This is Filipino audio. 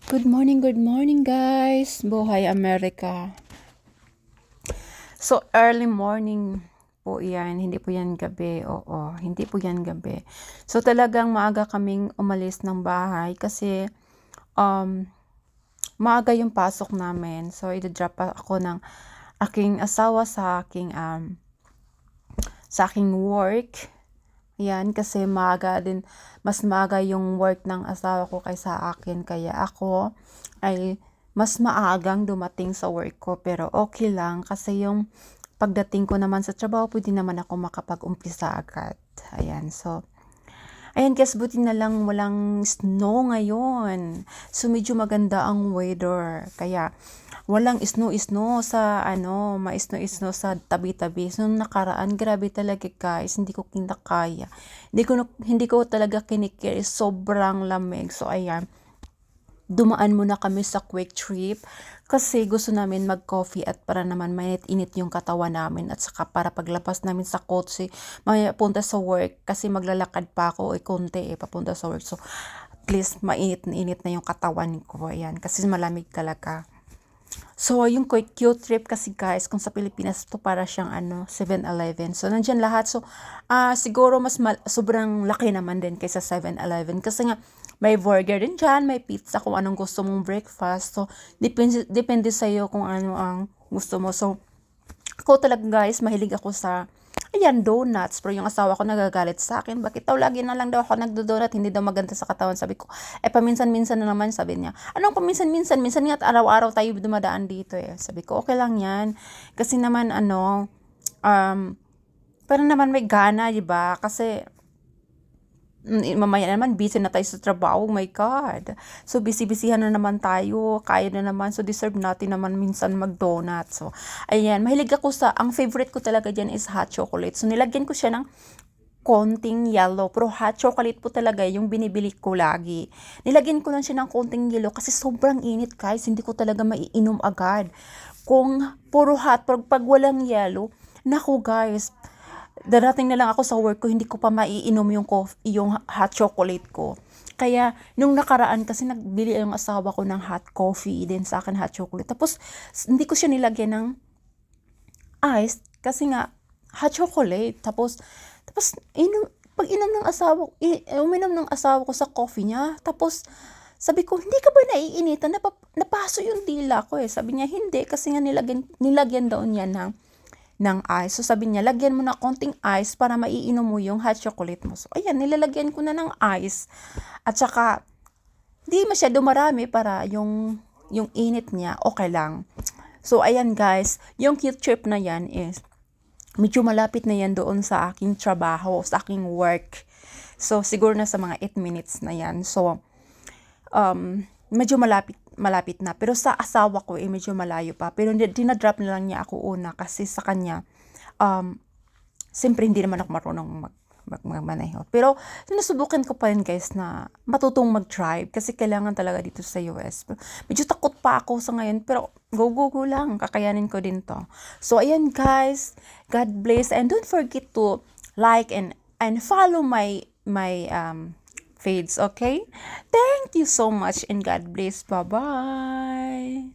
Good morning guys! Buhay Amerika! So, early morning po yan, hindi po yan gabi, oo, hindi po yan gabi. So, talagang maaga kaming umalis ng bahay kasi maaga yung pasok namin. So, i-drop ako ng aking asawa sa aking work. Yan, kasi maaga din, mas maaga yung work ng asawa ko kaysa akin. Kaya ako ay mas maagang dumating sa work ko. Pero okay lang kasi yung pagdating ko naman sa trabaho, pwede naman ako makapag-umpisa agad. Ayan, so ayan guys, buti na lang walang snow ngayon. So medyo maganda ang weather. Kaya walang snow sa ma-snow sa tabi-tabi. So nung nakaraan, grabe talaga guys, hindi ko kinakaya. Hindi ko talaga kinikiri, sobrang lamig. So ayan, dumaan muna kami sa quick trip kasi gusto namin mag-coffee at para naman mainit-init yung katawan namin at saka para paglabas namin sa kotse punta sa work kasi maglalakad pa ako konti papunta sa work. So at least mainit na yung katawan ko. Ayan, kasi malamig talaga. So, yung cute trip kasi guys, kung sa Pilipinas to para siyang 7-Eleven. So, nandyan lahat. So, siguro sobrang laki naman din kaysa 7-Eleven. Kasi nga, may burger din dyan, may pizza kung anong gusto mong breakfast. So, depende sa'yo kung ano ang gusto mo. So, ako talaga guys, mahilig ako sa donuts. Pero yung asawa ko nagagalit sa akin. Bakit daw lagi na lang daw ako nagdo-donut? Hindi daw maganda sa katawan. Sabi ko, paminsan-minsan na naman, sabi niya. Anong paminsan-minsan? Minsan nga araw-araw tayo dumadaan dito eh. Sabi ko, okay lang yan. Kasi naman pero naman may gana, di ba? Kasi mamaya naman busy na tayo sa trabaho, oh my God. So busy-busyhan na naman tayo, kaya na naman, so deserve natin naman minsan mag-donut. So ayan, mahilig ako ang favorite ko talaga dyan is hot chocolate. So nilagyan ko siya ng konting yellow, pero hot chocolate po talaga yung binibili ko lagi. Nilagyan ko lang siya ng konting yellow kasi sobrang init guys, hindi ko talaga maiinom agad. Kung puro hot, pag walang yellow, naku guys, darating na lang ako sa work ko, hindi ko pa maiinom yung hot chocolate ko. Kaya, nung nakaraan kasi nagbili yung asawa ko ng hot coffee, din sa akin hot chocolate. Tapos, hindi ko siya nilagyan ng ice, kasi nga, hot chocolate. Tapos uminom ng asawa ko sa coffee niya. Tapos, sabi ko, hindi ka ba naiinitan? Napaso yung dila ko eh. Sabi niya, hindi, kasi nga nilagyan daw niya ng ice. So sabi niya, lagyan mo na konting ice para maiinom mo yung hot chocolate mo. So ayan, nilalagyan ko na ng ice. At saka, di masyado marami para yung init niya, okay lang. So ayan guys, yung cute trip na yan is, medyo malapit na yan doon sa aking trabaho, sa aking work. So siguro na sa mga 8 minutes na yan. So, medyo malapit na. Pero sa asawa ko, medyo malayo pa. Pero dinadrop na lang niya ako una kasi sa kanya, siyempre hindi naman ako marunong magmaneho. Pero sinusubukan ko pa rin guys na matutong mag-drive kasi kailangan talaga dito sa US. Medyo takot pa ako sa ngayon pero go lang, kakayanin ko din to. So ayan guys, God bless and don't forget to like and follow my feeds, okay? Thank you so much and God bless. Bye-bye.